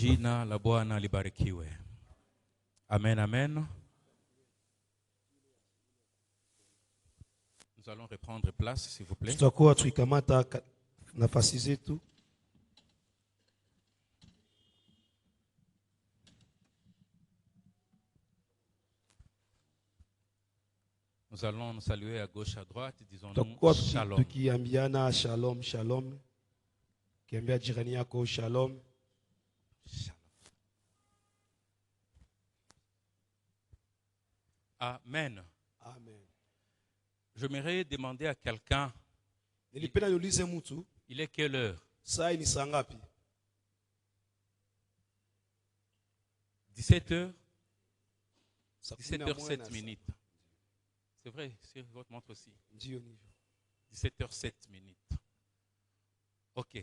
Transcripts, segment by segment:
Jina la Bwana libarikiwe. Amen, amen. Nous allons reprendre place, s'il vous plaît. Tutakuwa tukikamata nafasi zetu. Nous allons nous saluer à gauche, à droite, disons-nous Tutakuwa shalom. tukiambiana shalom, shalom. Kiambia jirani yako shalom. Shalom. Amen. Amen. J'aimerais demander à quelqu'un, Nilipenda niulize mtu, il est quelle heure? saa ni saa ngapi? 17h? Saa 17h07 minutes. C'est vrai, c'est votre montre aussi. Ndio hivyo. 17h07 minutes. Ok.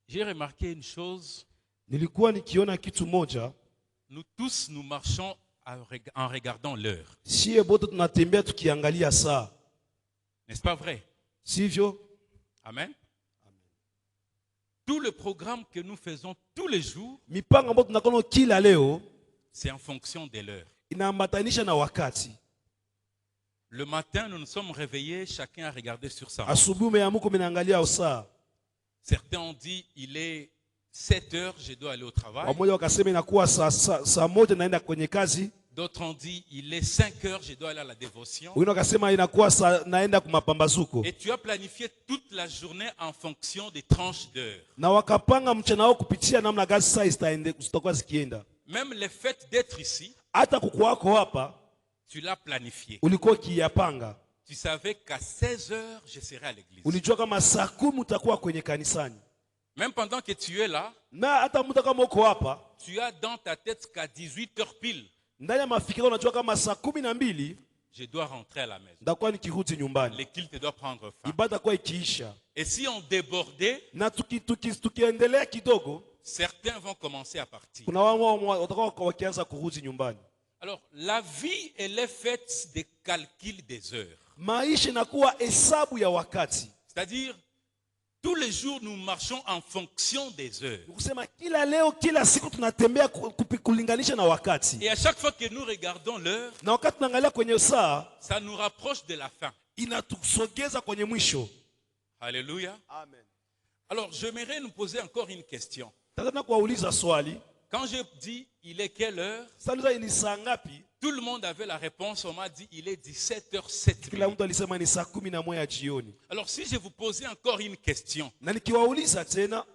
J'ai remarqué une chose. Nilikuwa nikiona kitu moja. Nous tous, nous marchons en regardant l'heure. Sie bote tunatembea tukiangalia saa. N'est-ce pas vrai? Sivyo? Amen. Tout le programme que nous faisons tous les jours, Mipango ambayo tunakono kila leo c'est en fonction de l'heure. inaambatanisha na wakati. Le matin, nous nous sommes réveillés, chacun a regardé sur sa montre. Asubuhi umeamka umeangalia saa. Certains ont dit, il est 7 heures, je dois aller au travail. Wamoja wakasema inakuwa saa moja naenda kwenye kazi. D'autres ont dit, il est 5 heures, je dois aller à la dévotion. Wengine wakasema inakuwa naenda kumapambazuko. Et tu as planifié toute la journée en fonction des tranches d'heures. Na wakapanga mchana wao kupitia namna gani saa zitakuwa zikienda. Même le fait d'être ici, Hata kukuwako hapa tu l'as planifié. ulikuwa ukiyapanga. Tu savais qu'à 16 heures, je serai à l'église. Ulijua kama saa 10 utakuwa kwenye kanisani. Même pendant que tu es là, Na hata muda kama uko hapa, tu as dans ta tête qu'à 18 heures pile, ndani ya mafikira unajua kama saa 12 je dois rentrer à la maison. ndakuwa nikirudi nyumbani. L'église te doit prendre fin. Ibada kwa ikiisha. Et si on débordait, Na tukiendelea kidogo, certains vont commencer à partir. kuna wao watakuwa wakianza kurudi nyumbani. Alors, la vie, elle est faite des calculs des heures. Maisha inakuwa hesabu ya wakati. C'est-à-dire, tous les jours, nous marchons en fonction des heures. Kusema kila leo kila siku tunatembea kulinganisha na wakati. Et à chaque fois que nous regardons l'heure, Na wakati tunaangalia kwenye saa, ça nous rapproche de la fin. inatusogeza kwenye mwisho. Alléluia. Amen. Alors, j'aimerais nous poser encore une question. Nataka kuwauliza swali. Quand je dis il est quelle heure, Sasa ni saa ngapi? tout le monde avait la réponse. On m'a dit il est 17h07. Kila mtu alisema ni saa 11 jioni. Alors, si je vous posais encore une question, Na nikiwauliza tena,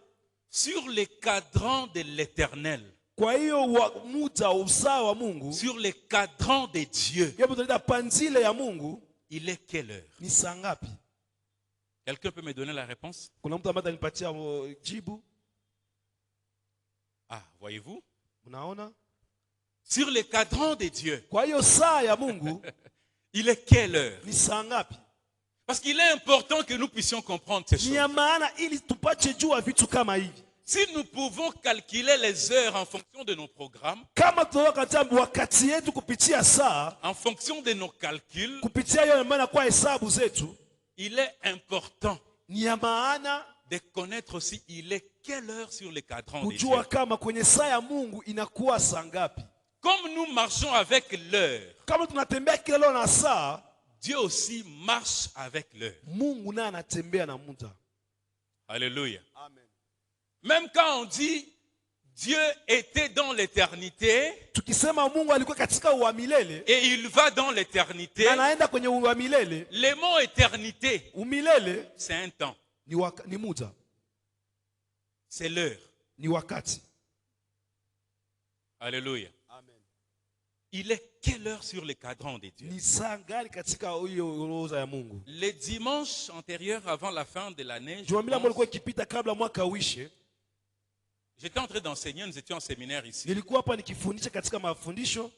sur les cadrans de l'éternel, kwa hiyo muda usawa wa Mungu, sur les cadrans de Dieu, hebu tunaita panzile ya Mungu, il est quelle heure? ni saa ngapi? Quelqu'un peut me donner la réponse? Kuna mtu ambaye atanipatia jibu? Ah, voyez-vous? Unaona? Sur les cadrans de Dieu, Kwa hiyo saa ya Mungu il est quelle heure? ni saa ngapi? Parce qu'il est important que nous puissions comprendre ces Ni choses. ya maana ili tupate jua vitu kama hivi. Si nous pouvons calculer les heures en fonction de nos programmes, Kama tunaweza katika wakati yetu kupitia saa, en fonction de nos calculs, kupitia hiyo maana kwa hesabu zetu, il est important ni ya maana de connaître aussi il est quelle heure sur les cadrans de Dieu. kujua kama kwenye saa ya Mungu inakuwa saa ngapi. Comme nous marchons avec l'heure, Kama tunatembea kila leo na saa, Dieu aussi marche avec l'heure. Mungu naye anatembea na muda. Alléluia. Amen. Même quand on dit Dieu était dans l'éternité Tukisema Mungu alikuwa katika wa milele et il va dans l'éternité, na anaenda kwenye wa milele, le mot éternité, umilele c'est un temps, ni muda, c'est l'heure. ni wakati. Alléluia. Amen. Il est quelle heure sur les cadrans de Dieu? Ni saa gani katika hiyo orodha ya Mungu? Les dimanches antérieurs avant la fin de l'année, Jumapili ambayo ilikuwa ikipita kabla mwaka uishe, j'étais en train d'enseigner, nous étions en séminaire ici. nilikuwa hapa nikifundisha katika mafundisho.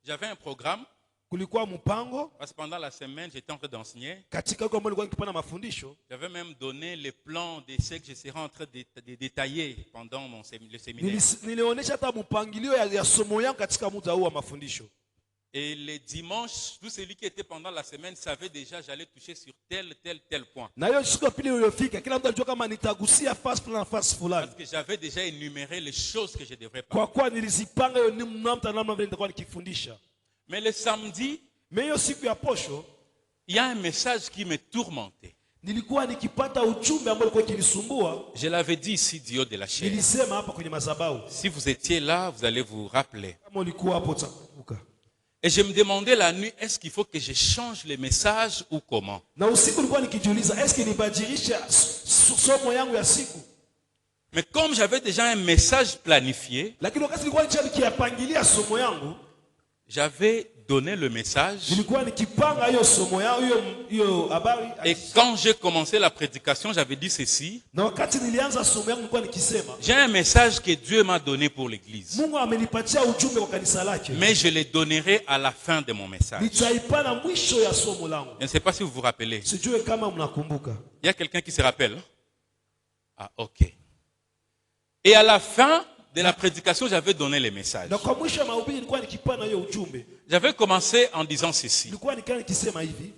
J'avais un programme, Kulikuwa mpango parce que pendant la semaine, j'étais en train d'enseigner. katika huko ambao nilikuwa nikipana mafundisho. J'avais même donné les plans de ce que je serais en train de détailler pendant le séminaire. Nilionyesha hata mpangilio ya somo yangu katika muda huu wa mafundisho. Et les dimanches, tout celui qui était pendant la semaine savait déjà j'allais toucher sur tel point. Na hiyo siku ya pili iliyofika, kila mtu alijua kama nitagusia fasi fulani na fasi fulani. Parce que j'avais déjà énuméré les choses que je devrais Kwa parler. kuwa nilizipanga hiyo namna vile nitakuwa nikifundisha. Mais le samedi, Mais hiyo siku ya posho il y a un message qui me tourmentait. nilikuwa nikipata ujumbe ambao ulikuwa ukinisumbua. Je l'avais dit ici du haut de la chair. Nilisema hapa kwenye madhabahu. Si vous étiez là, vous allez vous rappeler. Kama ulikuwa hapo utakumbuka. Et je me demandais la nuit, est-ce qu'il faut que je change les messages ou comment? Na usiku nilikuwa nikijiuliza, eske nibadilishe somo yangu ya siku? Mais comme j'avais déjà un message planifié, Lakini wakati nilikuwa nikiyapangilia somo yangu, j'avais donné le message. nilikuwa nikipanga hiyo somo yangu, hiyo habari. Et quand j'ai commencé la prédication, j'avais dit ceci. Na wakati nilianza somo yangu nilikuwa nikisema, J'ai un message que Dieu m'a donné pour l'église. Mungu amenipatia ujumbe kwa kanisa lake. Mais je le donnerai à la fin de mon message. Nitaipana mwisho ya somo langu. Je ne sais pas si vous vous rappelez. Sijue kama mnakumbuka. Il y a quelqu'un qui se rappelle? Ah, ok. Et à la fin de la prédication, j'avais donné les messages. Na kwa mwisho ya mahubiri nilikuwa nikipana hiyo ujumbe. J'avais commencé en disant ceci. Nilikuwa nikisema hivi,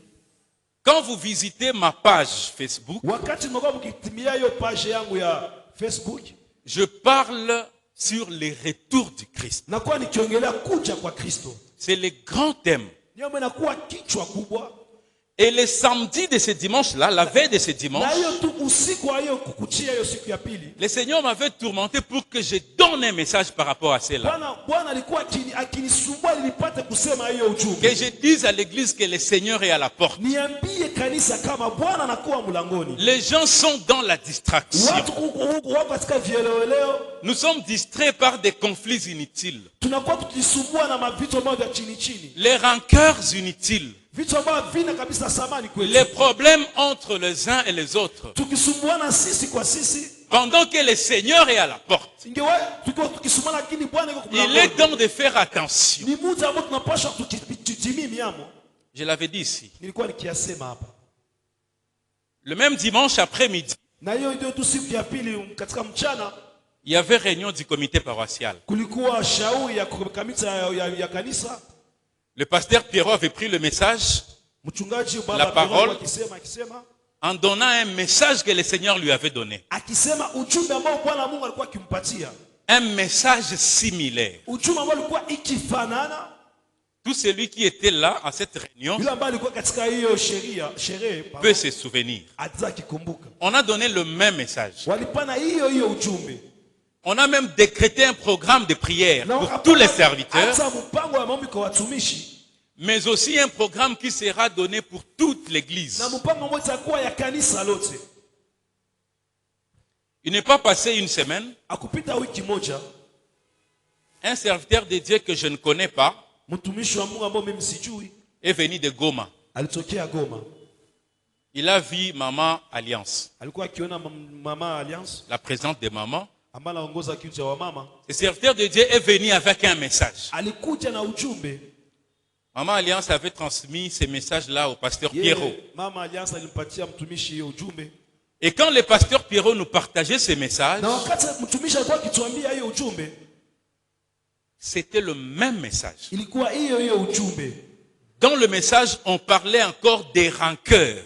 Quand vous visitez ma page Facebook, wakati mnakuwa mkitimia hiyo page yangu ya Facebook, je parle sur les retours du Christ. nakuwa nikiongelea kuja kwa Kristo. C'est le grand thème. Ndio maana nakuwa kichwa kubwa. Et le samedi de ce dimanche-là, la veille de ce dimanche, Na hiyo tu usiku wa hiyo kukuchia hiyo siku ya pili, le Seigneur m'avait tourmenté pour que je donne un message par rapport à cela. Bwana alikuwa akinisumbua nilipate kusema hiyo ujumbe. Que je dise à l'église que le Seigneur est à la porte. Niambie kanisa kama Bwana anakuwa mlangoni. Les gens sont dans la distraction. Watu wako katika vieleweleo. Nous sommes distraits par des conflits inutiles. Tunakuwa tukisumbua na mavitu ambavyo vya chini chini. Les rancœurs inutiles. Vitu ambavyo vina kabisa samani kwetu. Les problèmes entre les uns et les autres. Tukisumbuana sisi kwa sisi. Pendant que le Seigneur est à la porte. Il est temps de faire attention. Je l'avais dit ici. Le même dimanche après-midi, il y avait réunion du comité paroissial. Le pasteur Pierrot avait pris le message, la parole, en donnant un message que le Seigneur lui avait donné. Un message similaire. Tout celui qui était là à cette réunion peut se souvenir. On a donné le même message. On a même décrété un programme de prière pour tous les serviteurs, mais aussi un programme qui sera donné pour toute l'église. Il n'est pas passé une semaine. Un serviteur de Dieu que je ne connais pas est venu de Goma. Il a vu Maman Alliance, la présidente de Maman. Le serviteur de Dieu est venu avec un message. Maman Alliance avait transmis ce message-là au pasteur Pierrot. Et quand le pasteur Pierrot nous partageait ce message, c'était le même message. Dans le message, on parlait encore des rancœurs.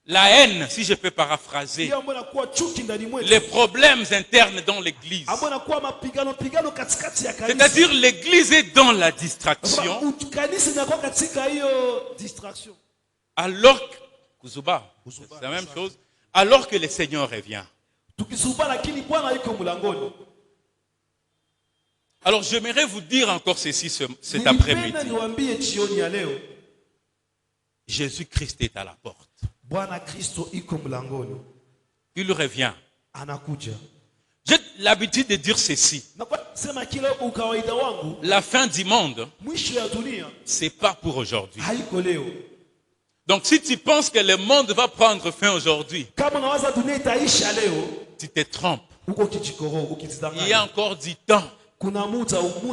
La haine, si je peux paraphraser. Les problèmes internes dans l'église. C'est-à-dire l'église est dans la distraction. Alors que, c'est la même chose. Alors que le Seigneur revient. Alors j'aimerais vous dire encore ceci cet après-midi. Jésus-Christ est à la porte. Il revient. J'ai l'habitude de dire ceci. La fin du monde, c'est pas pour aujourd'hui. Donc si tu penses que le monde va prendre fin aujourd'hui, tu te trompes. Il y a encore du temps.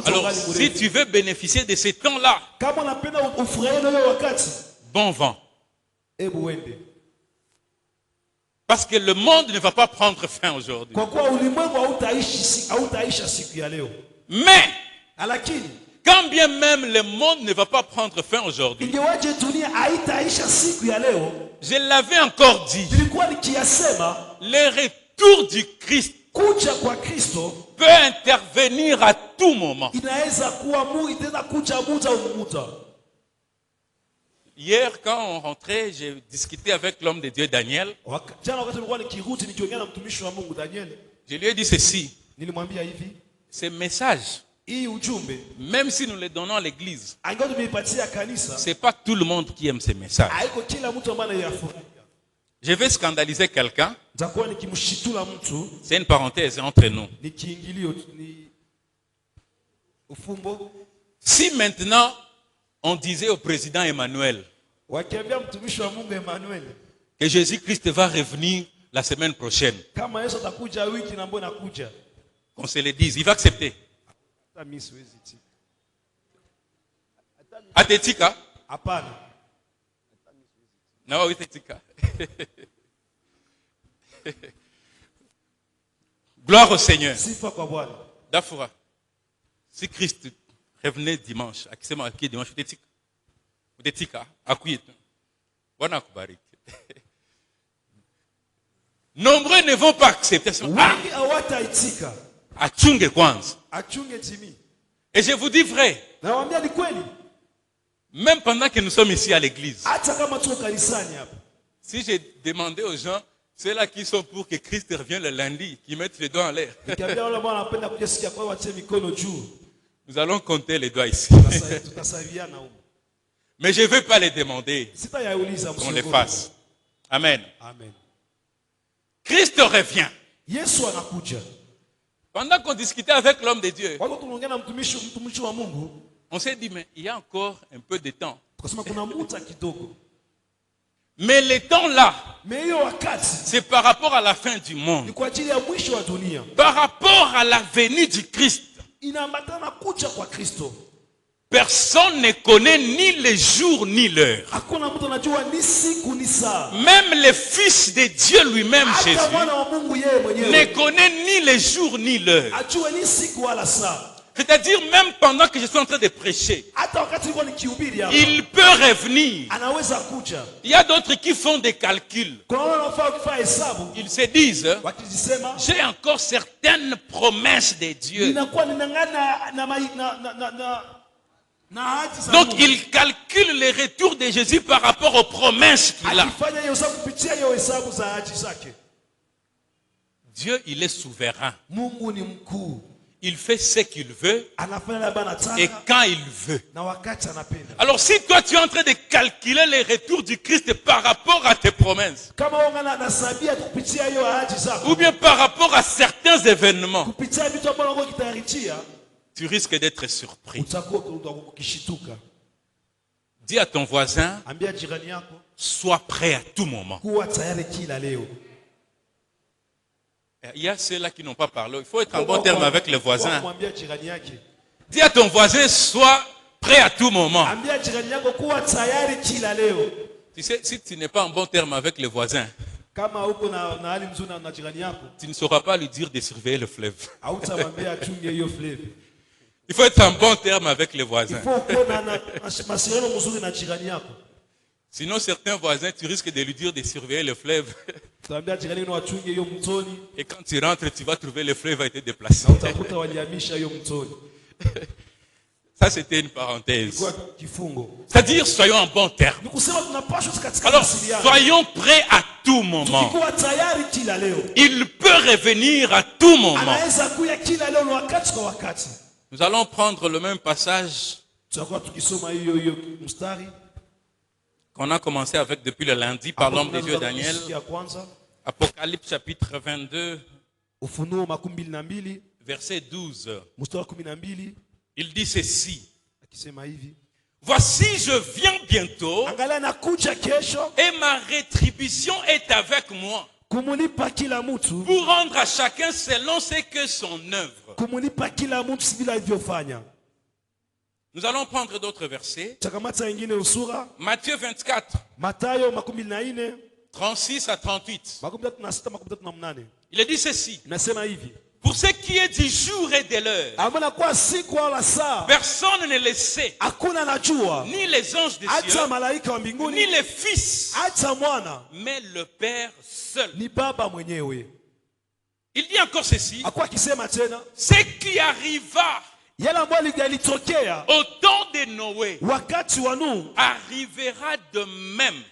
Alors si tu veux bénéficier de ce temps-là, bon vent. Parce que le monde ne va pas prendre fin aujourd'hui. Mais Lakini quand bien même le monde ne va pas prendre fin aujourd'hui, ingewaje dunia haitaisha siku ya leo, je l'avais encore dit, nilikuwa nikiyasema le retour du Christ kuja kwa Kristo peut intervenir à tout moment. inaweza kuwa itaweza kuja muda umuda. Hier, quand on rentrait, j'ai discuté avec l'homme de Dieu Daniel. Jana wakati nilikuwa nikirudi nikiongea na mtumishi wa Mungu Daniel, Je lui ai dit ceci. nilimwambia hivi, Ces messages, hii ujumbe même si nous les donnons à l'église, angalau tumeipatia kanisa, ce n'est pas tout le monde qui aime ces messages. haiko kila mtu ambaye anayafurahia. Je vais scandaliser quelqu'un. Nitakuwa nikimshitula mtu, C'est une parenthèse entre nous. ni kiingilio, ni ufumbo. Si maintenant on disait au président Emmanuel Wakiambia mtumishi wa Mungu Emmanuel que Jésus-Christ va revenir la semaine prochaine, kama Yesu atakuja wiki na mbona kuja, qu'on se le dise, il va accepter. hata mimi siwezi tika. Atetika? Hapana. Non, oui, Atetika. Gloire au Seigneur. Sifa kwa Bwana. Dafura, si Christ revenait dimanche, akisema aki dimanche, utetika, akuyetu. Bwana akubariki. Nombreux ne vont pas accepter. Wengi hawataitika. Achunge kwanza. Achunge timi. Et je vous dis vrai, Nawaambia ni kweli. même pendant que nous sommes ici à l'église, Hata kama tuko kanisani hapa. si j'ai demandé aux gens, ceux-là qui sont pour que Christ revienne le lundi, qui mettent les doigts en l'air, Nikiambia wale ambao wanapenda kuja siku ya kwanza watie mikono juu. nous allons compter les doigts ici. Tutasaviana huko. Mais je ne veux pas les demander Sitayauliza qu'on les fasse. Amen. Amen. Christ revient. Yesu anakuja. Pendant qu'on discutait avec l'homme de Dieu, Wako tunaongea na mtumishi wa Mungu, on s'est dit, mais il y a encore un peu de temps. tukasema kuna muda kidogo. Mais le temps là, Mais hiyo wakati c'est par rapport à la fin du ni monde. kwa ajili ya mwisho wa dunia. Par rapport à la venue du Christ. Inaambatana na kuja kwa Kristo. Personne ne connaît ni le jour ni l'heure. Hakuna mtu anajua ni siku ni saa. Même le Fils de Dieu lui-même, Hata Jésus, mwana wa Mungu yeye ne mwenyewe connaît ni le jour ni l'heure. ajue ni siku wala saa. C'est-à-dire, même pendant que je suis en train de prêcher, Hata wakati nilikuwa nikihubiri hapa, il peut revenir. anaweza kuja. Il y a d'autres qui font des calculs. Kuna wale wanaofaa kufanya hesabu Ils se disent, wakijisema j'ai encore certaines promesses de Dieu. ninakuwa ninang'ana na ahadi za Donc, Mungu. il calcule le retour de Jésus par rapport aux promesses qu'il a. Akifanya hiyo hesabu kupitia hiyo hesabu za ahadi zake. Dieu, il est souverain. Mungu ni mkuu. Il fait ce qu'il veut Anafanya labda et anataka quand il veut. na wakati anapenda. Alors, si toi, tu es en train de calculer le retour du Christ par rapport à tes promesses, Kama wewe unasabia kupitia hiyo ahadi zako, ou bien par rapport à certains événements, kupitia vitu ambavyo Mungu kitayarichia, tu risques d'être surpris. utakuwa ukishituka. Dis à ton voisin, Ambia jirani yako sois prêt à tout moment. kuwa tayari kila leo. Il y a ceux-là qui n'ont pas parlé. Il faut être en bon terme avec les voisins. Mwambia jirani yake. Dis à ton voisin, sois prêt à tout moment. Ambia jirani yako kuwa tayari kila leo. Tu sais, si tu n'es pas en bon terme avec les voisins, Kama uko na hali nzuri na jirani yako, tu ne sauras pas lui dire de surveiller le fleuve. hautamwambia achunge hiyo flave. Il faut être en bon terme avec les voisins. Il faut kuwa na mawasiliano mzuri na jirani yako. Sinon, certains voisins, tu risques de lui dire de surveiller le fleuve. Utaambia jirani yako achunge hiyo mtoni, Et quand tu rentres, tu vas trouver le fleuve a été déplacé. na utakuta walihamisha hiyo mtoni. Ça, c'était une parenthèse. Kwa kifungo. C'est-à-dire, soyons en bon terme. Ni kusema tunapaswa katika Alors, mawasiliano. soyons prêts à tout moment. Tukikuwa tayari kila leo. Il peut revenir à tout moment. Anaweza kuja kila leo na wakati kwa wakati. Nous allons prendre le même passage Tutakuwa tukisoma hiyo mstari qu'on a commencé avec depuis le lundi par l'homme de Dieu Daniel. Apocalypse chapitre 22, Ufunuo 12 verset 12. mstari 12 Il dit ceci. akisema hivi, Voici, je viens bientôt angalia nakuja kesho et ma rétribution est avec moi kumulipa kila mtu, pour rendre à chacun selon ce que son œuvre. kumulipa kila mtu vile alivyofanya. Nous allons prendre d'autres versets. Takamata ingine usura Matthieu 24, Mathayo 24 36 à 38. 36 38. Il dit ceci. Nasema hivi, Pour ce qui est du jour et de l'heure, personne ne le sait, ni les anges des cieux, ni les fils, mais le Père seul. Il dit encore ceci, ce qui arriva au temps de Noé arrivera de même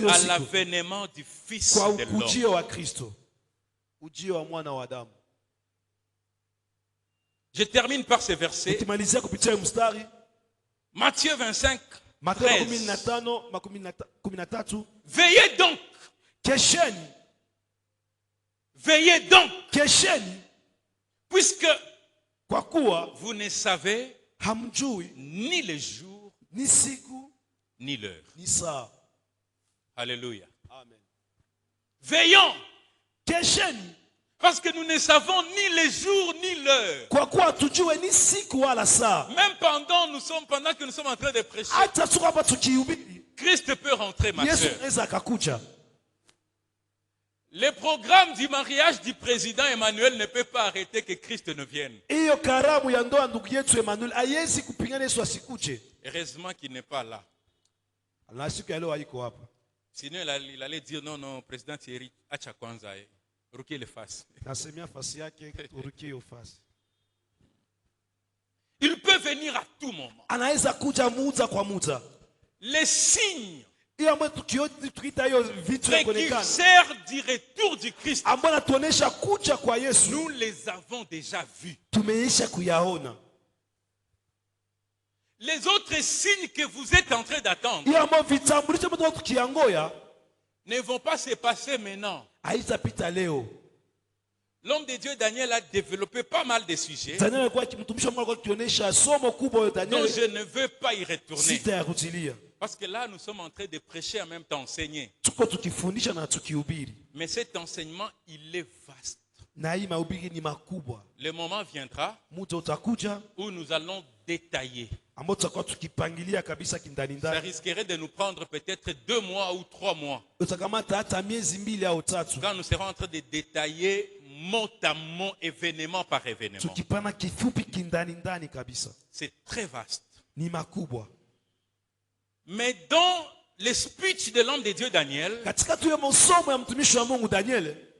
à l'avènement du Fils de l'homme. Je termine par ce verset. Matthieu 25, 13. Veillez donc. Veillez donc. Puisque vous ne savez ni le jour ni l'heure. Alléluia. Amen. Veillons. Parce que nous ne savons ni les jours ni l'heure. Même pendant que nous sommes en train de prêcher, Christ peut rentrer, ma soeur. Le programme du mariage du président Emmanuel ne peut pas arrêter que Christ ne vienne. Heureusement qu'il n'est pas là. Sinon, il allait dire non, président Thierry, acha kwanza, rukie le face. Il peut venir à tout moment. Les signes précurseurs du retour du Christ, nous les avons déjà vus. Les autres signes que vous êtes en train d'attendre ne vont pas se passer maintenant. L'homme de Dieu Daniel a développé pas mal de sujets dont je ne veux pas y retourner. Parce que là, nous sommes en train de prêcher en même temps enseigner. Mais cet enseignement, il est vaste. Le moment viendra où nous allons détailler. Ça risquerait de nous prendre peut-être 2 mois ou 3 mois. Quand nous serons en train de détailler mot à mot, événement par événement. C'est très vaste. Mais dans le speech de l'homme de Dieu Daniel,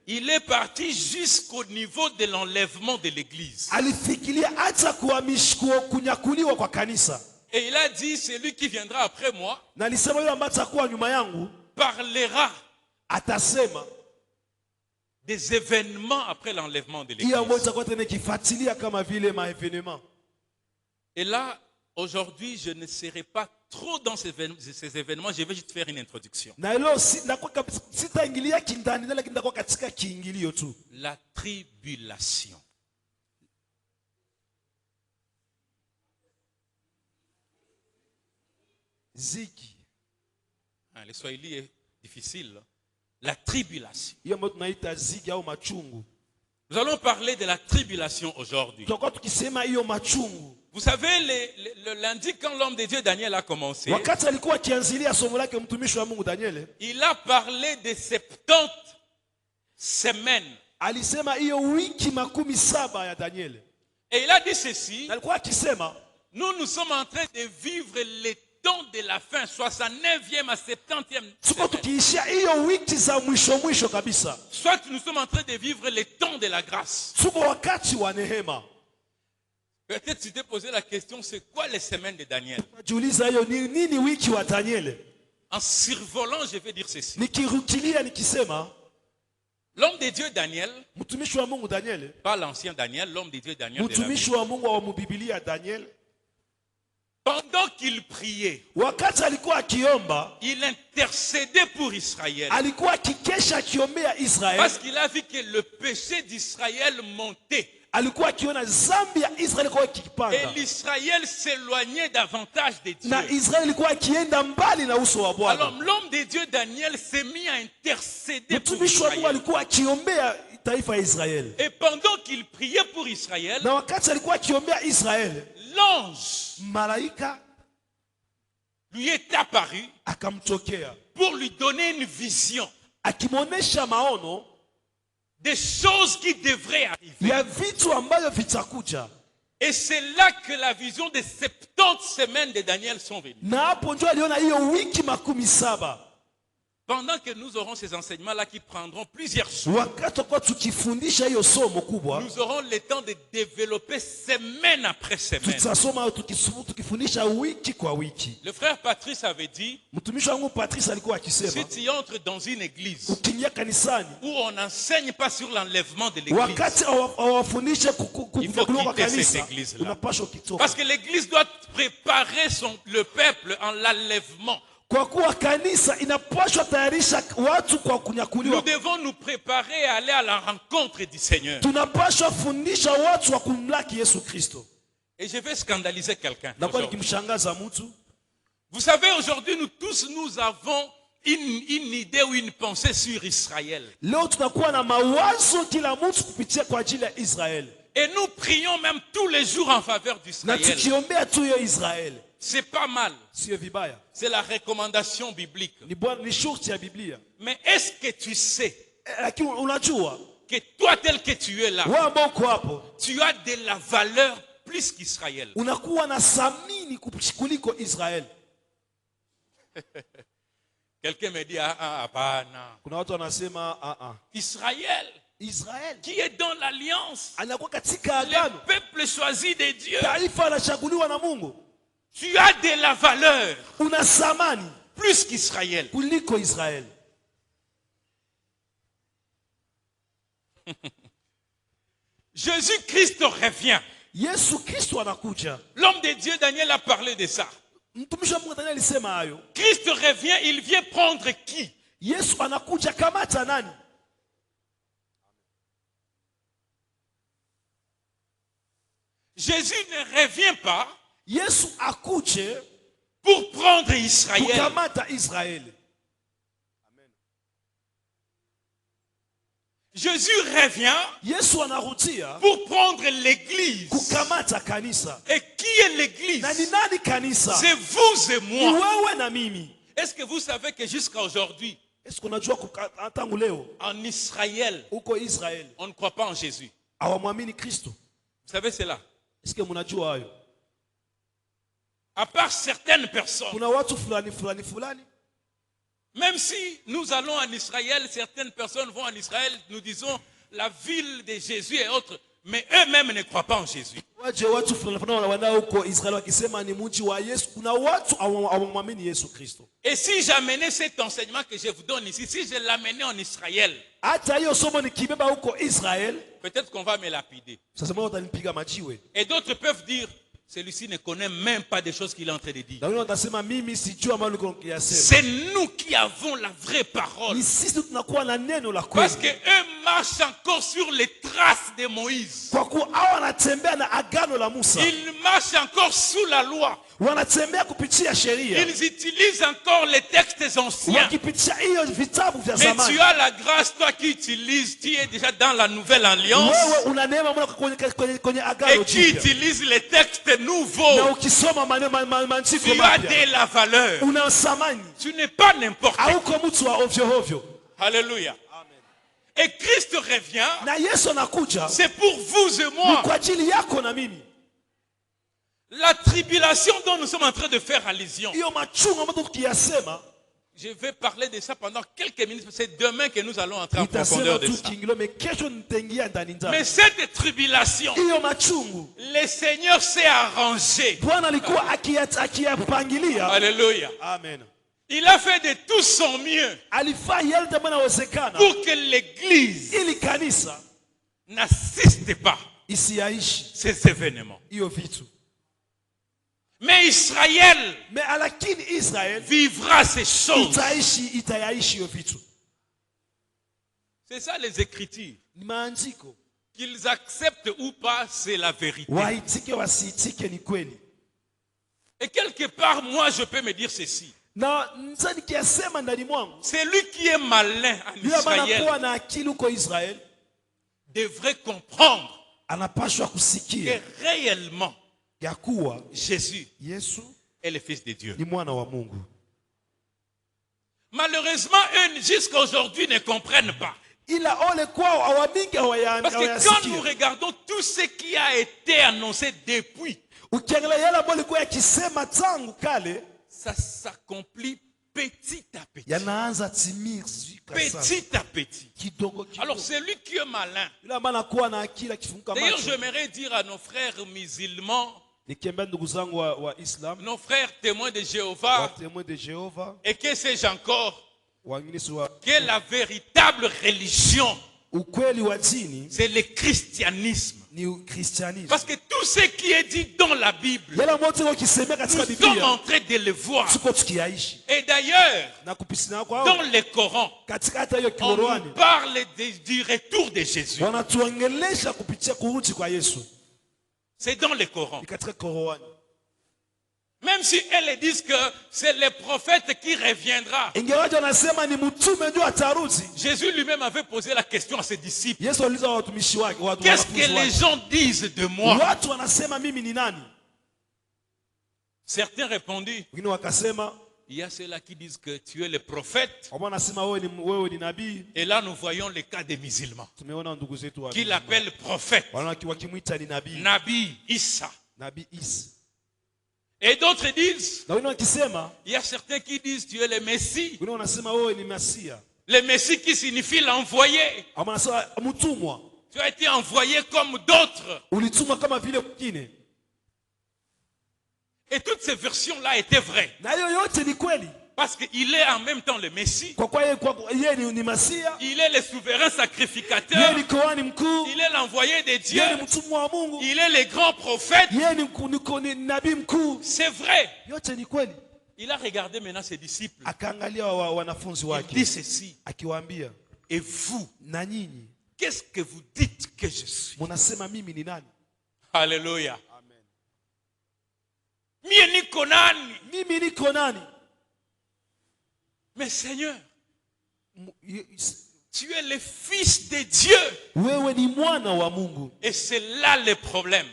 il est parti jusqu'au niveau de l'enlèvement de l'église. Et il a dit, celui qui viendra après moi parlera des événements après l'enlèvement de l'église. Et là, aujourd'hui, je ne serai pas trop dans ces événements, je vais juste faire une introduction. La tribulation. Le swahili est difficile. La tribulation. Nous allons parler de la tribulation aujourd'hui. Vous savez, le lundi, quand l'homme de Dieu Daniel a commencé, il a parlé de 70 semaines. Et il a dit ceci, nous sommes en train de vivre les temps de la fin, 69e à 70e. Soit nous sommes en train de vivre les temps de la grâce. Peut-être tu t'es posé la question, c'est quoi les semaines de Daniel? En survolant, je vais dire ceci. L'homme de Dieu Daniel, pas l'ancien Daniel, l'homme de Dieu Daniel de la Bible, pendant qu'il priait, il intercédait pour Israël. Parce qu'il a vu que le péché d'Israël montait. Et l'Israël s'éloignait davantage de Dieu. Alors l'homme de Dieu Daniel s'est mis à intercéder pour Israël. Et pendant qu'il priait pour Israël, l'ange lui est apparu pour lui donner une vision des choses qui devraient arriver. Et c'est là que la vision des 70 semaines de Daniel sont venues. Pendant que nous aurons ces enseignements-là qui prendront plusieurs jours, nous aurons le temps de développer semaine après semaine. Le frère Patrice avait dit, si tu entres dans une église où on n'enseigne pas sur l'enlèvement de l'église, il faut quitter cette église-là. Parce que l'église doit préparer le peuple en l'enlèvement. Nous devons nous préparer à aller à la rencontre du Seigneur. Et je vais scandaliser quelqu'un. Vous savez, aujourd'hui, nous tous, nous avons une idée ou une pensée sur Israël. Et nous prions même tous les jours en faveur d'Israël. C'est pas mal. C'est la recommandation biblique. Mais est-ce que tu sais que toi tel que tu es là, tu as de la valeur plus qu'Israël? Quelqu'un me dit Israël qui est dans l'alliance, le peuple choisi de Dieu. Tu as de la valeur plus qu'Israël. Jésus-Christ revient. L'homme de Dieu Daniel a parlé de ça. Christ revient, il vient prendre qui? Jésus ne revient pas pour prendre Israël. Jésus revient pour prendre l'église. Et qui est l'église? C'est vous et moi. Est-ce que vous savez que jusqu'à aujourd'hui, en Israël, on ne croit pas en Jésus? Vous savez cela? À part certaines personnes. Même si nous allons en Israël, certaines personnes vont en Israël, nous disons la ville de Jésus et autres, mais eux-mêmes ne croient pas en Jésus. Et si j'amenais cet enseignement que je vous donne ici, si je l'amenais en Israël, peut-être qu'on va me lapider. Et d'autres peuvent dire, celui-ci ne connaît même pas des choses qu'il est en train de dire. C'est nous qui avons la vraie parole. Parce qu'eux marchent encore sur les traces de Moïse. Ils marchent encore sous la loi. Ils utilisent encore les textes anciens. Mais tu as la grâce, toi qui utilises, tu es déjà dans la nouvelle alliance. Et qui utilise les textes nouveaux. Tu as de la valeur. Tu n'es pas n'importe qui. Alléluia. Et Christ revient. C'est pour vous et moi. La tribulation dont nous sommes en train de faire allusion. Je vais parler de ça pendant quelques minutes. C'est demain que nous allons entrer en profondeur de ça. Mais cette tribulation, le Seigneur s'est arrangé. Alléluia. Amen. Il a fait de tout son mieux pour que l'église n'assiste pas ces événements. Mais Israël vivra ces choses. C'est ça les Écritures. Qu'ils acceptent ou pas, c'est la vérité. Et quelque part, moi, je peux me dire ceci. Celui qui est malin en Israël devrait comprendre que réellement, Jésus est le Fils de Dieu. Malheureusement, eux jusqu'à aujourd'hui ne comprennent pas. Parce que quand nous regardons tout ce qui a été annoncé depuis, ça s'accomplit petit à petit. Petit à petit. Alors celui qui est malin. D'ailleurs, j'aimerais dire à nos frères musulmans, nos frères témoins de Jéhovah, et que sais-je encore, que la véritable religion, c'est le christianisme. Parce que tout ce qui est dit dans la Bible, nous sommes en train de le voir. Et d'ailleurs, dans le Coran, on nous parle du retour de Jésus. C'est dans le Coran. Même si elles disent que c'est le prophète qui reviendra. Jésus lui-même avait posé la question à ses disciples. Qu'est-ce que les gens disent de moi? Certains répondirent. Il y a ceux-là qui disent que tu es le prophète. Et là, nous voyons le cas des musulmans qui l'appellent prophète. Nabi Issa. Et d'autres disent, il y a certains qui disent tu es le Messie. Le Messie qui signifie l'envoyé. Tu as été envoyé comme d'autres. Et toutes ces versions-là étaient vraies. Parce qu'il est en même temps le Messie. Il est le souverain sacrificateur. Il est l'envoyé de Dieu. Il est le grand prophète. C'est vrai. Il a regardé maintenant ses disciples. Il dit ceci. Et vous, qu'est-ce que vous dites que je suis? Alléluia. Mais Seigneur, tu es le Fils de Dieu. Et c'est là le problème.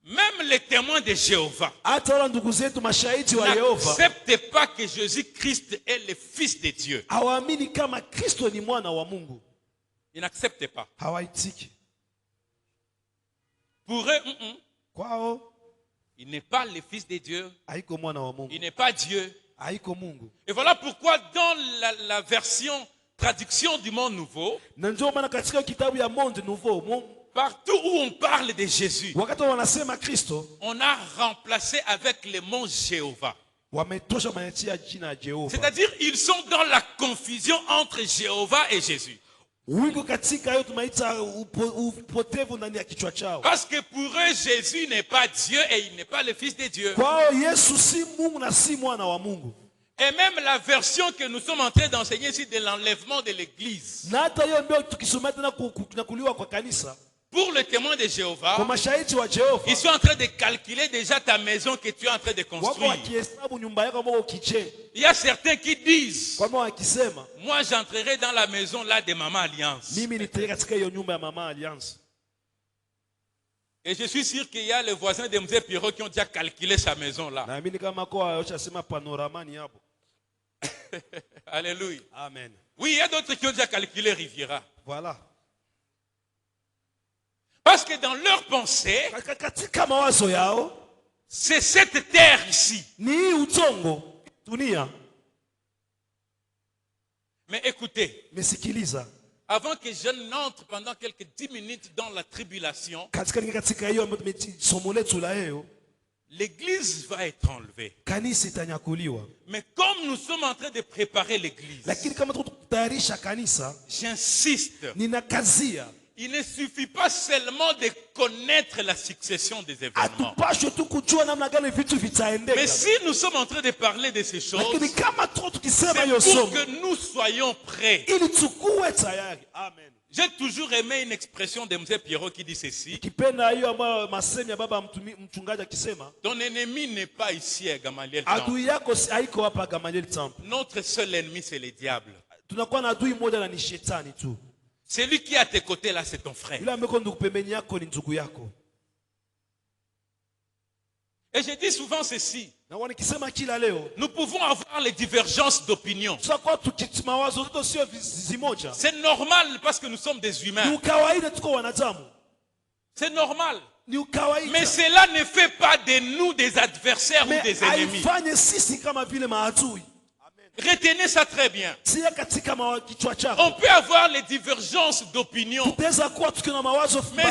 Même les témoins de Jéhovah n'acceptent pas que Jésus-Christ est le Fils de Dieu. Ils n'acceptent pas. Pour eux, il n'est pas le Fils de Dieu. Il n'est pas Dieu. Et voilà pourquoi dans la version traduction du Monde Nouveau, partout où on parle de Jésus, on a remplacé avec le mot Jéhovah. C'est-à-dire ils sont dans la confusion entre Jéhovah et Jésus. Parce que pour eux, Jésus n'est pas Dieu et il n'est pas le Fils de Dieu. Et même la version que nous sommes en train d'enseigner ici de l'enlèvement de l'Église. Pour le témoin de Jéhovah, ils sont en train de calculer déjà ta maison que tu es en train de construire. Il y a certains qui disent, moi j'entrerai dans la maison là de Maman Alliance. Et je suis sûr qu'il y a les voisins de M. Pirot qui ont déjà calculé sa maison là. Alléluia. Amen. Oui, il y a d'autres qui ont déjà calculé Riviera. Voilà. Parce que dans leur pensée, c'est cette terre ici. Mais écoutez, avant que je n'entre pendant quelques 10 minutes dans la tribulation, l'église va être enlevée. Mais comme nous sommes en train de préparer l'église, j'insiste. Il ne suffit pas seulement de connaître la succession des événements. Mais si nous sommes en train de parler de ces choses, c'est pour que nous soyons prêts. Amen. J'ai toujours aimé une expression de M. Pierrot qui dit ceci. Ton ennemi n'est pas ici à Gamaliel Temple. Notre seul ennemi, c'est le diable. Celui qui est à tes côtés là, c'est ton frère. Et je dis souvent ceci. Nous pouvons avoir les divergences d'opinion. C'est normal parce que nous sommes des humains. C'est normal. Mais cela ne fait pas de nous des adversaires ou des ennemis. Retenez ça très bien. On peut avoir les divergences d'opinion, mais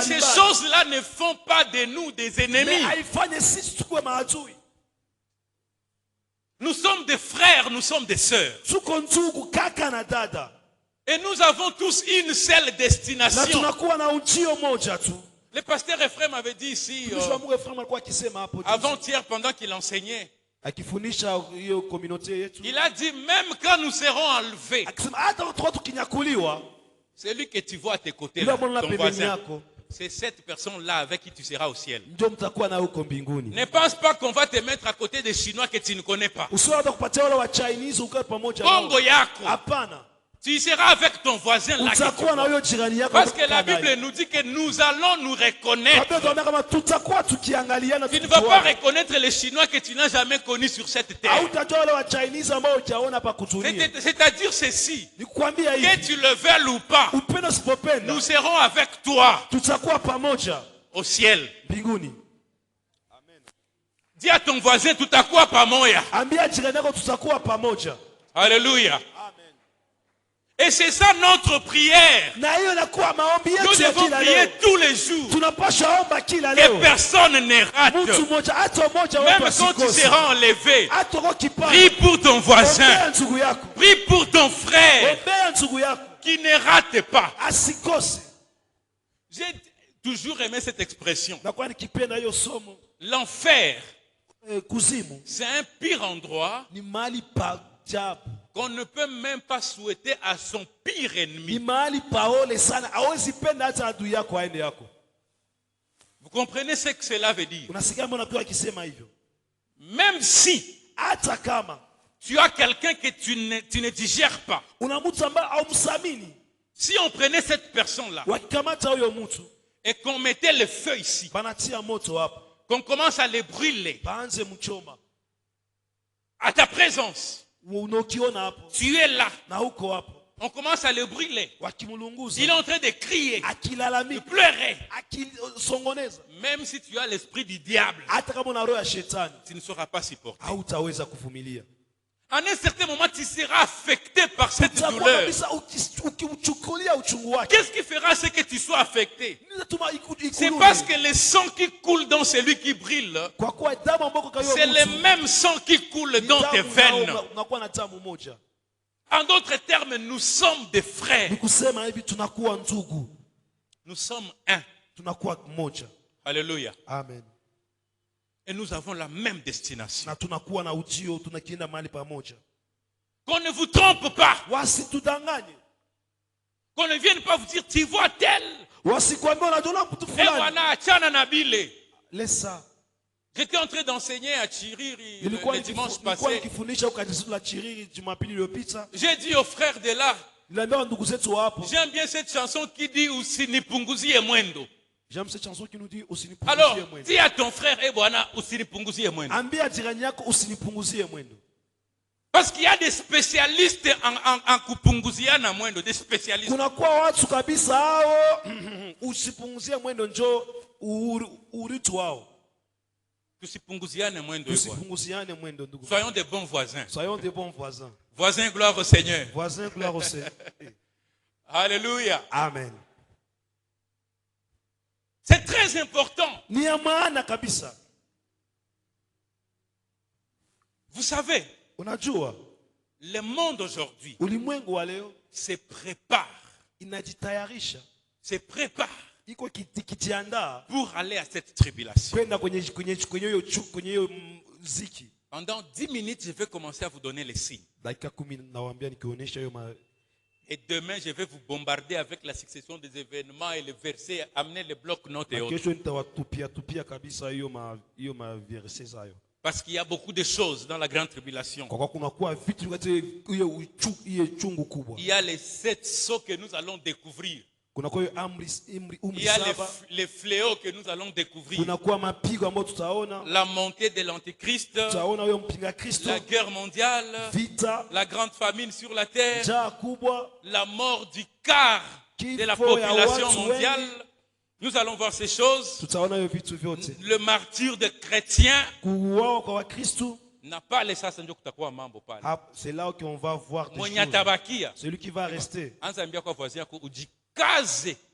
ces choses-là ne font pas de nous des ennemis. Nous sommes des frères, nous sommes des sœurs. Et nous avons tous une seule destination. Le pasteur Ephraim avait dit ici, avant-hier, pendant qu'il enseignait, il a dit, même quand nous serons enlevés, celui que tu vois à tes côtés, là, ton voisin, c'est cette personne-là avec qui tu seras au ciel. Ne pense pas qu'on va te mettre à côté des Chinois que tu ne connais pas. Bongo yako. Tu seras avec ton voisin là. Parce que la Bible nous dit que nous allons nous reconnaître. Tu ne vas pas reconnaître les Chinois que tu n'as jamais connus sur cette terre. C'est-à-dire ceci. Que tu le veuilles ou pas, nous serons avec toi au ciel. Dis à ton voisin, tout à quoi pamoya. Alléluia. Et c'est ça notre prière. Nous devons prier tous les jours. Que personne ne rate. Même quand tu seras enlevé, prie pour ton voisin. Prie pour ton frère qui ne rate pas. J'ai toujours aimé cette expression. L'enfer, c'est un pire endroit qu'on ne peut même pas souhaiter à son pire ennemi. Vous comprenez ce que cela veut dire? Même si tu as quelqu'un que tu ne digères pas, si on prenait cette personne-là et qu'on mettait le feu ici, qu'on commence à les brûler à ta présence, tu es là. On commence à le brûler. Il est en train de crier, de pleurer. Même si tu as l'esprit du diable, tu ne sauras pas supporter. À un certain moment, tu seras affecté par cette douleur. Qu'est-ce qui fera ce que tu sois affecté? C'est parce que le sang qui coule dans celui qui brille, c'est le même sang qui coule dans tes veines. En d'autres termes, nous sommes des frères. Nous sommes un. Alléluia. Amen. Et nous avons la même destination. Qu'on ne vous trompe pas. Qu'on ne vienne pas vous dire, tu vois tel. J'étais en train d'enseigner à Chiriri le dimanche passé. J'ai dit aux frères de là, j'aime bien cette chanson qui dit Usinipunguzie et Mwendo. J'aime cette chanson qui nous dit alors, dis à ton frère, parce qu'il y a des spécialistes en kupunguzia na mwendo, des spécialistes. Soyons des bons voisins. Soyons des bons voisins. Voisins, gloire au Seigneur. Voisins, gloire au Seigneur. Alléluia. Amen. C'est très important. Vous savez, le monde aujourd'hui se prépare pour aller à cette tribulation. Pendant 10 minutes, je vais commencer à vous donner les signes. Et demain, je vais vous bombarder avec la succession des événements et les versets, amener les blocs-notes et autres. Parce qu'il y a beaucoup de choses dans la grande tribulation. Il y a les 7 sceaux que nous allons découvrir. Il y a les fléaux que nous allons découvrir. La montée de l'Antéchrist, la guerre mondiale, la grande famine sur la terre, la mort du quart de la population mondiale. Nous allons voir ces choses. Le martyr de chrétiens n'a pas laissé ça. C'est là qu'on va voir des choses. Celui qui va rester.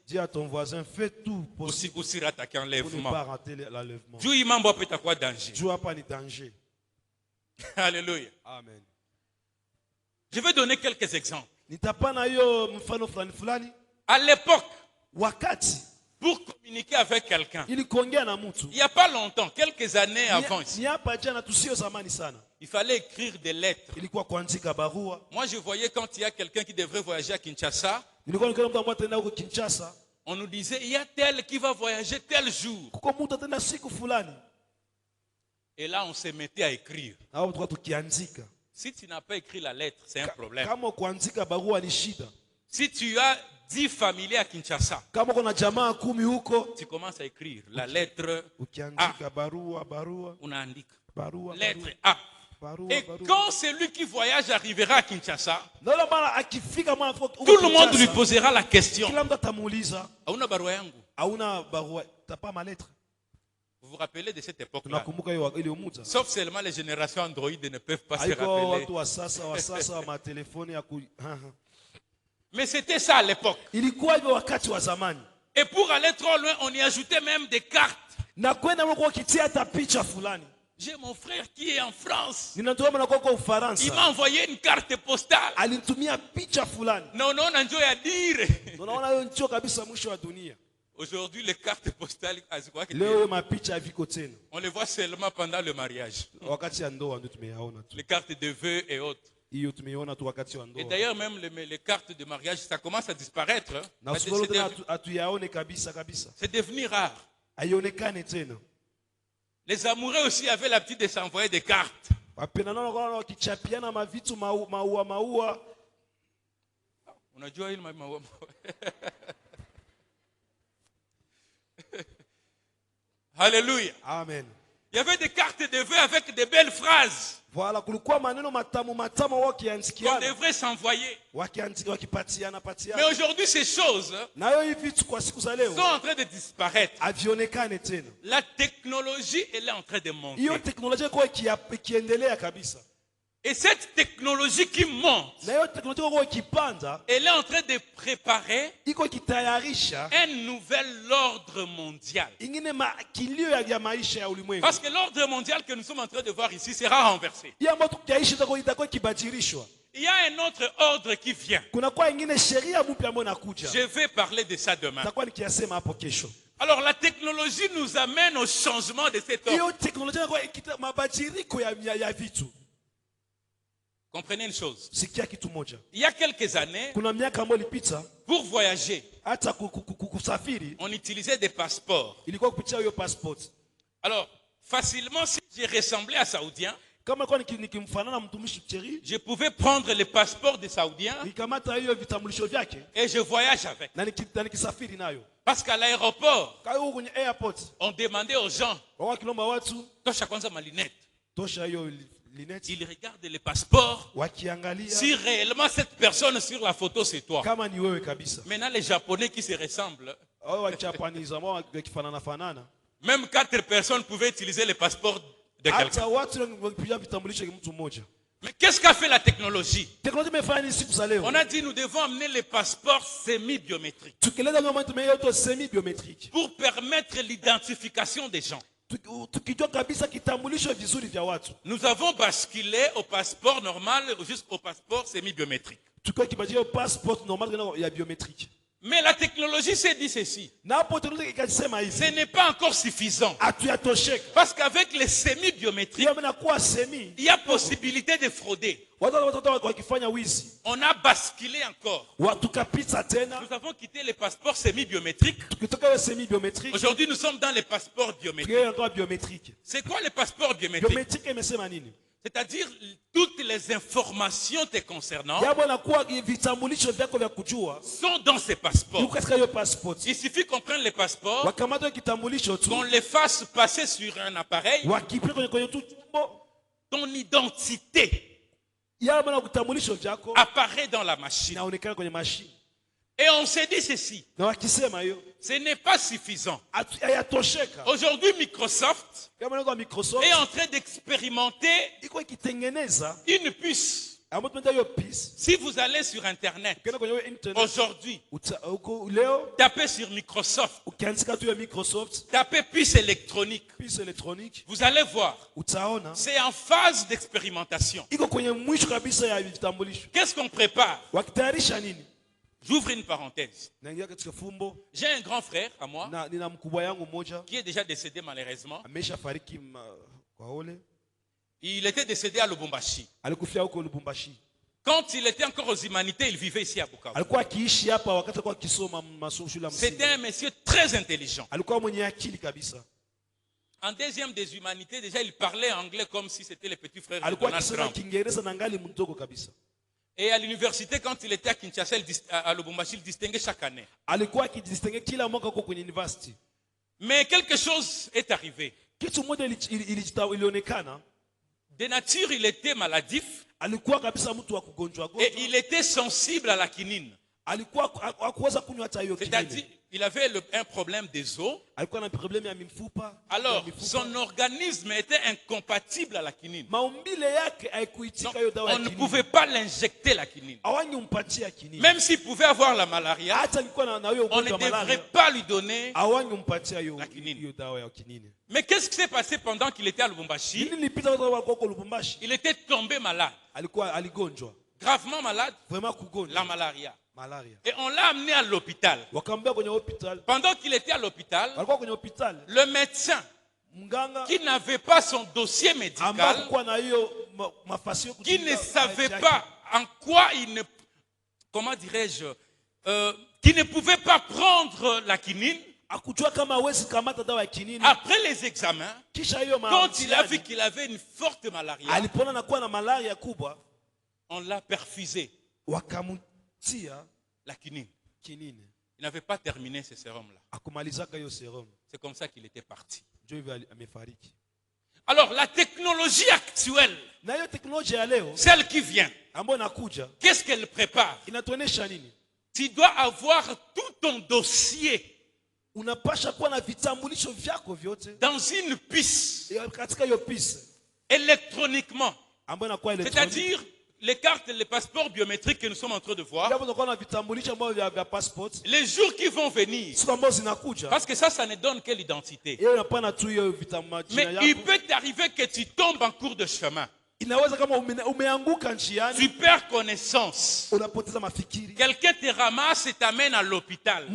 Dis à ton voisin, fais tout possible pour ne pas rater l'enlèvement. Dieu n'a pas de danger. Alléluia. Amen. Je vais donner quelques exemples. À l'époque, pour communiquer avec quelqu'un, il n'y a pas longtemps, quelques années avant, il fallait écrire des lettres. Moi, je voyais quand il y a quelqu'un qui devrait voyager à Kinshasa, on nous disait, il y a tel qui va voyager tel jour. Et là, on se mettait à écrire. Si tu n'as pas écrit la lettre, c'est un problème. Si tu as 10 familiers à Kinshasa, tu commences à écrire la lettre A. On indique. Lettre A. Et quand celui qui voyage arrivera à Kinshasa, tout le monde lui posera la question. Vous vous rappelez de cette époque-là? Sauf seulement les générations Android ne peuvent pas se rappeler. Mais c'était ça à l'époque. Et pour aller trop loin, on y ajoutait même des cartes. J'ai mon frère qui est en France. Il m'a envoyé une carte postale. Non, non, on a dire. Aujourd'hui, les cartes postales, on les voit seulement pendant le mariage. Les cartes de vœux et autres. Et d'ailleurs, même les cartes de mariage, ça commence à disparaître. C'est devenu rare. Les amoureux aussi avaient l'habitude de s'envoyer des cartes. On a dit Alléluia. Amen. Il y avait des cartes de vœux avec de belles phrases. Voilà, qu'on devrait s'envoyer. Mais aujourd'hui, ces choses sont en train de disparaître. La technologie, elle est en train de monter. Et cette technologie qui monte, elle est en train de préparer un nouvel ordre mondial. Parce que l'ordre mondial que nous sommes en train de voir ici sera renversé. Il y a un autre ordre qui vient. Je vais parler de ça demain. Alors la technologie nous amène au changement de cet ordre. Comprenez une chose. Il y a quelques années, pour voyager, on utilisait des passeports. Alors, facilement, si j'ai ressemblé à Saoudien, je pouvais prendre les passeports des Saoudiens et je voyage avec. Parce qu'à l'aéroport, on demandait aux gens, Tosha kwanza ma lunette. Il regarde les passeports. Si réellement cette personne sur la photo c'est toi. Maintenant les Japonais qui se ressemblent. Même 4 personnes pouvaient utiliser les passeports de quelqu'un. Mais qu'est-ce qu'a fait la technologie? On a dit nous devons amener les passeports semi-biométriques. Pour permettre l'identification des gens. Nous avons basculé au passeport normal jusqu'au passeport semi-biométrique. Mais la technologie s'est dit ceci. Ce n'est pas encore suffisant. Parce qu'avec les semi-biométriques, il y a possibilité de frauder. On a basculé encore. Nous avons quitté les passeports semi-biométriques. Aujourd'hui, nous sommes dans les passeports biométriques. C'est quoi les passeports biométriques? C'est-à-dire toutes les informations te concernant sont dans ces passeports. Il suffit qu'on prenne les passeports, qu'on les fasse passer sur un appareil, ton identité apparaît dans la machine. Et on s'est dit ceci. Ce n'est pas suffisant. Aujourd'hui, Microsoft est en train d'expérimenter une puce. Si vous allez sur Internet aujourd'hui, tapez sur Microsoft, tapez puce électronique, vous allez voir, c'est en phase d'expérimentation. Qu'est-ce qu'on prépare? J'ouvre une parenthèse. J'ai un grand frère à moi qui est déjà décédé malheureusement. Il était décédé à Lubumbashi. Quand il était encore aux humanités, il vivait ici à Bukavu. C'était un monsieur très intelligent. En deuxième des humanités, déjà il parlait anglais comme si c'était le petit frère de Donald Trump. Et à l'université, quand il était à Kinshasa, à Lubumbashi, il distinguait chaque année. Mais quelque chose est arrivé. De nature, il était maladif. Et il était sensible à la quinine. C'est-à-dire, il avait un problème des os. Alors, son organisme était incompatible à la quinine. Donc, on ne pouvait pas l'injecter la quinine. Même s'il pouvait avoir la malaria, on ne devrait pas lui donner la quinine. Mais qu'est-ce qui s'est passé pendant qu'il était à Lubumbashi? Il était tombé malade. Gravement malade, la malaria. Et on l'a amené à l'hôpital. Pendant qu'il était à l'hôpital, le médecin qui n'avait pas son dossier médical, qui ne savait pas en quoi il ne, comment dirais-je, qui ne pouvait pas prendre la quinine, après les examens, quand il a vu qu'il avait une forte malaria, on l'a perfusé. La quinine. Il n'avait pas terminé ce sérum-là. C'est comme ça qu'il était parti. Alors, la technologie actuelle, celle qui vient, qu'est-ce qu'elle prépare? Tu dois avoir tout ton dossier dans une puce électroniquement. C'est-à-dire les cartes, les passeports biométriques que nous sommes en train de voir, les jours qui vont venir, parce que ça ne donne que l'identité. Mais il peut t'arriver que tu tombes en cours de chemin. Tu perds connaissance. Quelqu'un te ramasse et t'amène à l'hôpital.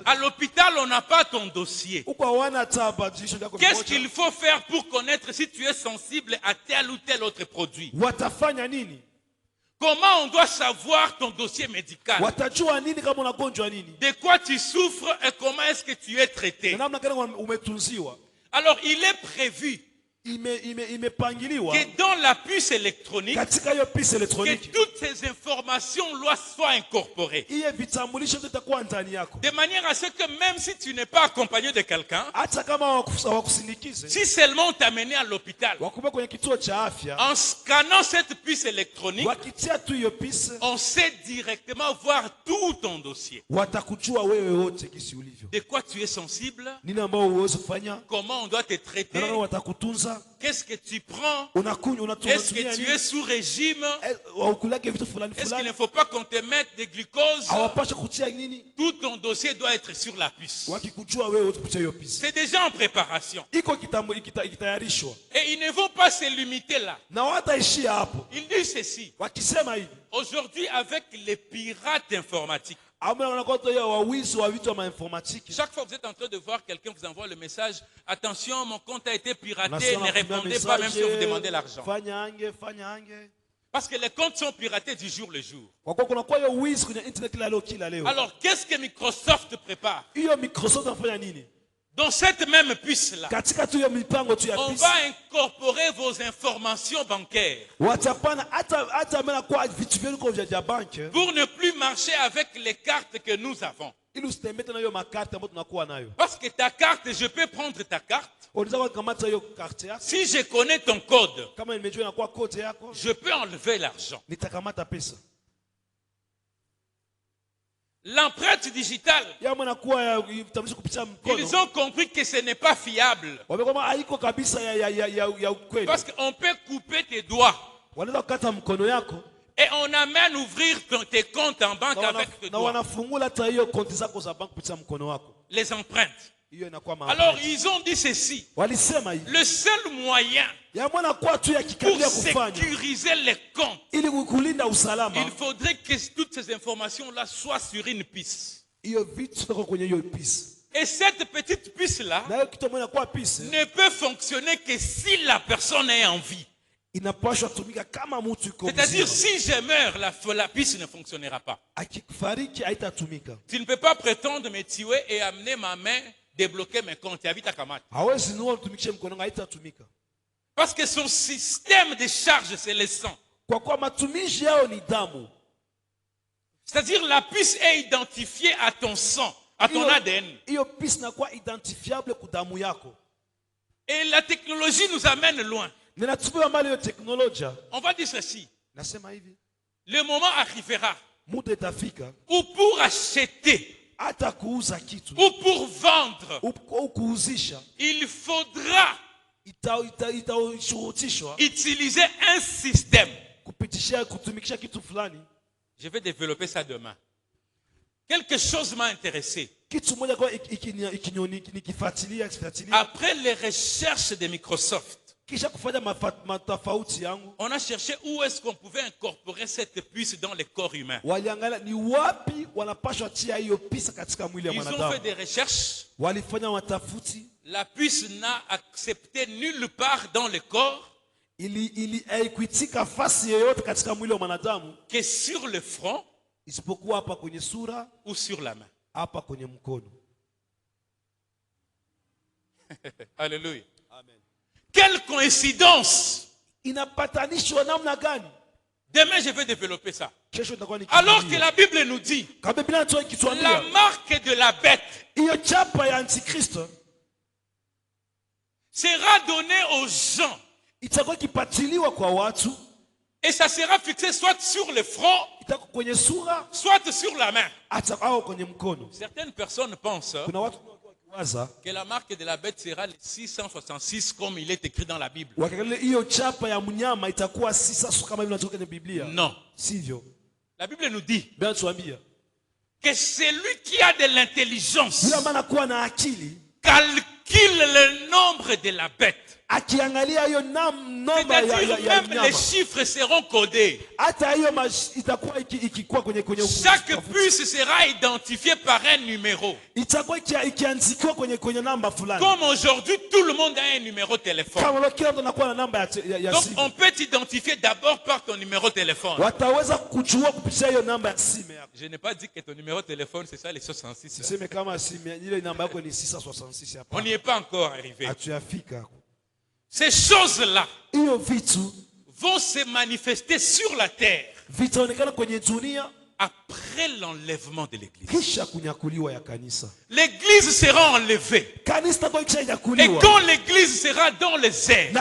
À l'hôpital, on n'a pas ton dossier. Qu'est-ce qu'il faut faire pour connaître si tu es sensible à tel ou tel autre produit? Comment on doit savoir ton dossier médical? De quoi tu souffres et comment est-ce que tu es traité? Alors, il est prévu que dans la puce électronique, que toutes ces informations soient incorporées. De manière à ce que même si tu n'es pas accompagné de quelqu'un, si seulement on t'a mené à l'hôpital, en scannant cette puce électronique, on sait directement voir tout ton dossier. De quoi tu es sensible? Comment on doit te traiter? Qu'est-ce que tu prends? Est-ce que tu es sous régime? Est-ce qu'il ne faut pas qu'on te mette des glucoses? Tout ton dossier doit être sur la puce. C'est déjà en préparation. Et ils ne vont pas se limiter là. Ils disent ceci. Aujourd'hui, avec les pirates informatiques, chaque fois que vous êtes en train de voir quelqu'un vous envoie le message, attention, mon compte a été piraté, ne répondez pas même si on vous demandez l'argent. Parce que les comptes sont piratés du jour le jour. Alors, qu'est-ce que Microsoft prépare? Dans cette même puce-là, on va incorporer vos informations bancaires pour ne plus marcher avec les cartes que nous avons. Parce que ta carte, je peux prendre ta carte. Si je connais ton code, je peux enlever l'argent. L'empreinte digitale, ils ont compris que ce n'est pas fiable. Parce qu'on peut couper tes doigts. Et on amène ouvrir tes comptes en banque avec tes doigts. Les empreintes. Alors ils ont dit ceci. Le seul moyen pour sécuriser les comptes, il faudrait que toutes ces informations-là soient sur une piste. Et cette petite piste-là ne peut fonctionner que si la personne est en vie. C'est-à-dire, si je meurs, la piste ne fonctionnera pas. Tu ne peux pas prétendre me tuer et amener ma main débloquer mes comptes. Parce que son système de charge, c'est le sang. C'est-à-dire, la puce est identifiée à ton sang, à ton ADN. Et la technologie nous amène loin. On va dire ceci. Le moment arrivera où pour acheter ou pour vendre, il faudra utiliser un système. Je vais développer ça demain. Quelque chose m'a intéressé. Après les recherches de Microsoft, on a cherché où est-ce qu'on pouvait incorporer cette puce dans le corps humain. Ils ont fait des recherches. La puce n'a accepté nulle part dans le corps que sur le front ou sur la main. Alléluia. Amen. Quelle coïncidence! Demain, je vais développer ça. Alors que la Bible nous dit, la marque de la bête sera donnée aux gens. Et ça sera fixé soit sur le front, soit sur la main. Certaines personnes pensent que la marque de la bête sera le 666 comme il est écrit dans la Bible. Non. La Bible nous dit que celui qui a de l'intelligence calcule le nombre de la bête. C'est-à-dire même les chiffres seront codés. Chaque puce sera identifiée par un numéro. Comme aujourd'hui, tout le monde a un numéro de téléphone. Donc on peut t'identifier d'abord par ton numéro de téléphone. Je n'ai pas dit que ton numéro de téléphone c'est ça les 66. On n'y est pas encore arrivé. Ces choses-là vont se manifester sur la terre après l'enlèvement de l'église. L'église sera enlevée. Et quand l'église sera dans les airs,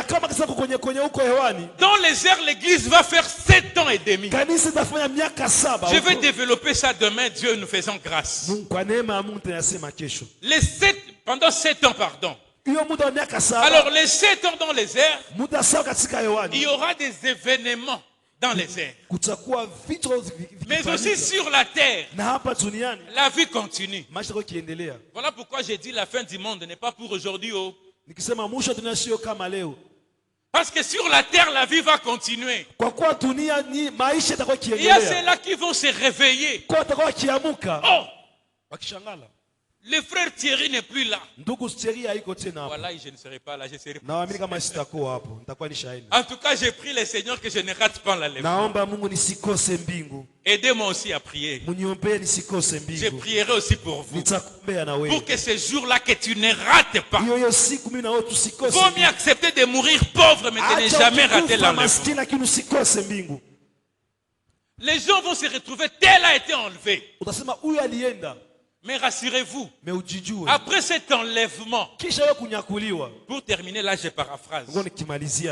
dans les airs, l'église va faire 7 ans et demi. Je vais développer ça demain, Dieu nous faisant grâce. Pendant 7 ans, pardon. Alors les 7 ans dans les airs, il y aura des événements dans les airs. Mais aussi sur la terre, la vie continue. Voilà pourquoi j'ai dit la fin du monde n'est pas pour aujourd'hui. Parce que sur la terre, la vie va continuer. Il y a ceux-là qui vont se réveiller. Oh! Le frère Thierry n'est plus là. Voilà, je ne serai pas là. Je serai pas. En tout cas, j'ai pris le Seigneur que je ne rate pas l'enlèvement. Aidez-moi aussi à prier. Je prierai aussi pour vous. Pour que ce jour-là que tu ne rates pas. Vaut mieux accepter de mourir pauvre mais de ne jamais rater l'enlèvement. Les gens vont se retrouver, tel a été enlevé. Mais rassurez-vous, après cet enlèvement, pour terminer là, je paraphrase.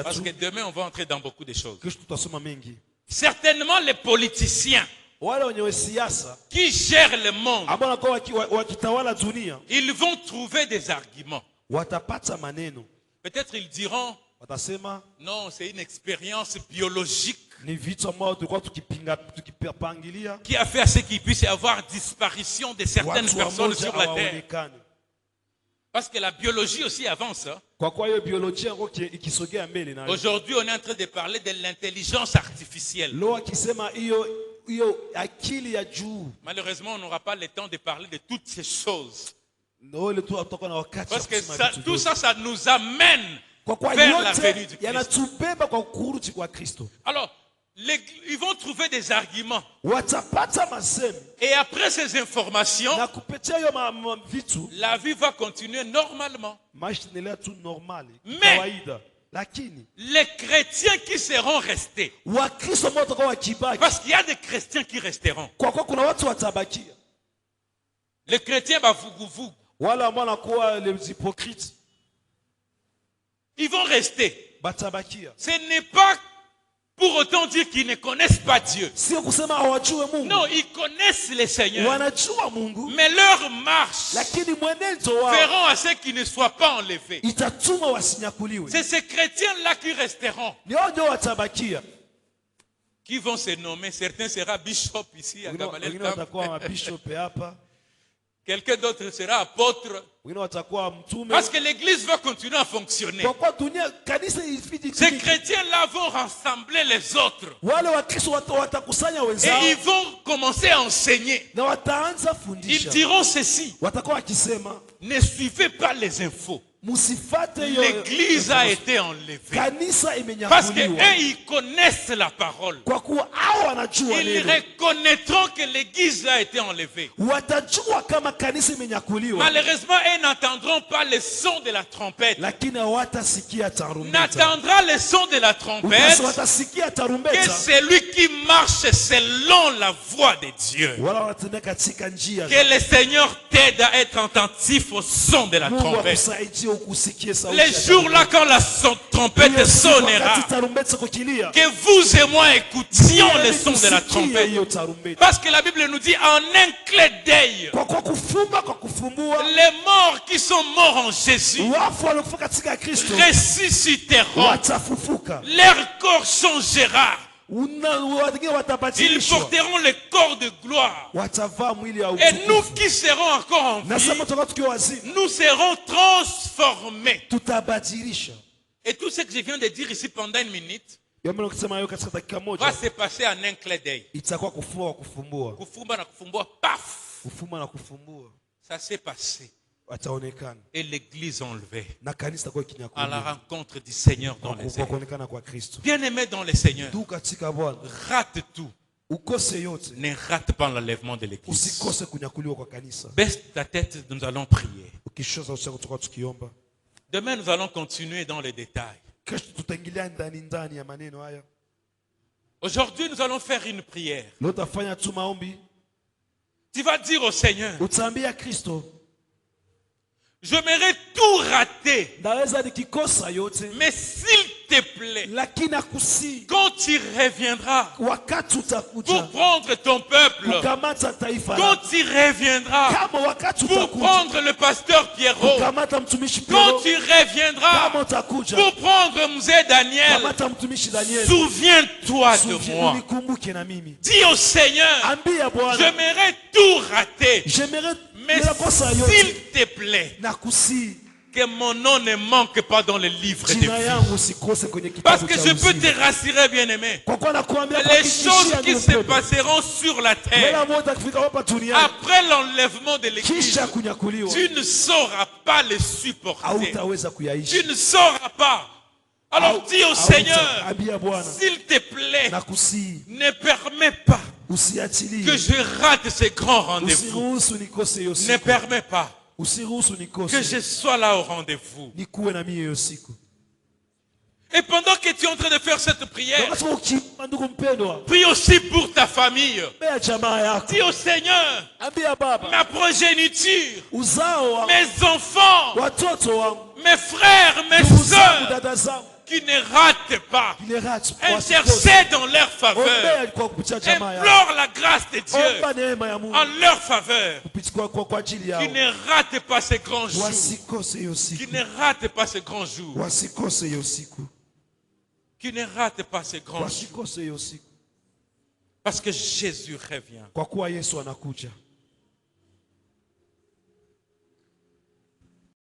Parce que demain, on va entrer dans beaucoup de choses. Certainement, les politiciens qui gèrent le monde, ils vont trouver des arguments. Peut-être ils diront, non, c'est une expérience biologique qui a fait à ce qu'il puisse y avoir disparition de certaines personnes sur la terre. Parce que la biologie aussi avance. Aujourd'hui, on est en train de parler de l'intelligence artificielle. Malheureusement, on n'aura pas le temps de parler de toutes ces choses. Parce que tout ça, ça nous amène vers la venue du Christ. Alors, ils vont trouver des arguments. Et après ces informations, la vie va continuer normalement. Mais les chrétiens qui seront restés, parce qu'il y a des chrétiens qui resteront. Les chrétiens, ils vont rester. Ce n'est pas pour autant dire qu'ils ne connaissent pas Dieu. Non, ils connaissent le Seigneur. Mais leur marche feront à ce qu'ils ne soient pas enlevés. C'est ces chrétiens-là qui resteront. Qui vont se nommer. Certains seront bishop ici à Gamalel. Quelqu'un d'autre sera apôtre. Parce que l'église va continuer à fonctionner. Ces chrétiens-là vont rassembler les autres. Et ils vont commencer à enseigner. Ils diront ceci. Ne suivez pas les infos. L'église a été enlevée. Parce qu'eux, ils connaissent la parole. Ils reconnaîtront que l'église a été enlevée. Malheureusement, ils n'entendront pas le son de la trompette. N'entendra le son de la trompette que celui qui marche selon la voix de Dieu. Que le Seigneur t'aide à être attentif au son de la trompette. Les jours-là, quand la trompette sonnera, que vous et moi écoutions le son de la trompette. Parce que la Bible nous dit en un clin d'œil, les morts qui sont morts en Jésus ressusciteront. Leur corps changera. Ils porteront le corps de gloire. Et nous qui serons encore en vie, nous serons transformés. Et tout ce que je viens de dire ici pendant une minute va se passer en un clin d'œil. Kufumba na kufumbua, paf! Ça s'est passé. Et l'église enlevée à la rencontre du Seigneur dans les airs. Bien-aimé dans le Seigneur, rate tout. Ne rate pas l'enlèvement de l'église. Baisse ta tête, nous allons prier. Demain, nous allons continuer dans les détails. Aujourd'hui, nous allons faire une prière. Tu vas dire au Seigneur, j'aimerais tout rater. Mais s'il te plaît, quand tu reviendras pour prendre ton peuple, quand tu reviendras pour prendre le pasteur Pierrot, quand tu reviendras pour prendre Mzee Daniel, souviens-toi de moi. Dis au Seigneur, j'aimerais tout rater. Mais s'il te plaît, que mon nom ne manque pas dans le livre de vie. Parce que je peux te rassurer, bien-aimé. Les choses qui se passeront sur la terre après l'enlèvement de l'église, tu ne sauras pas les supporter. Tu ne sauras pas. Alors dis au Seigneur, s'il te plaît, ne permets pas que je rate ces grands rendez-vous. Ne permets pas que je sois là au rendez-vous. Et pendant que tu es en train de faire cette prière, prie aussi pour ta famille. Dis au Seigneur, ma progéniture, mes enfants, mes frères, mes soeurs, qui ne ratent pas, intercèdent en leur faveur, implore la grâce de Dieu en leur faveur, qui ne ratent pas ces grands jours, qui ne ratent pas ces grands jours, qui ne ratent pas ces grands jours, parce que Jésus revient.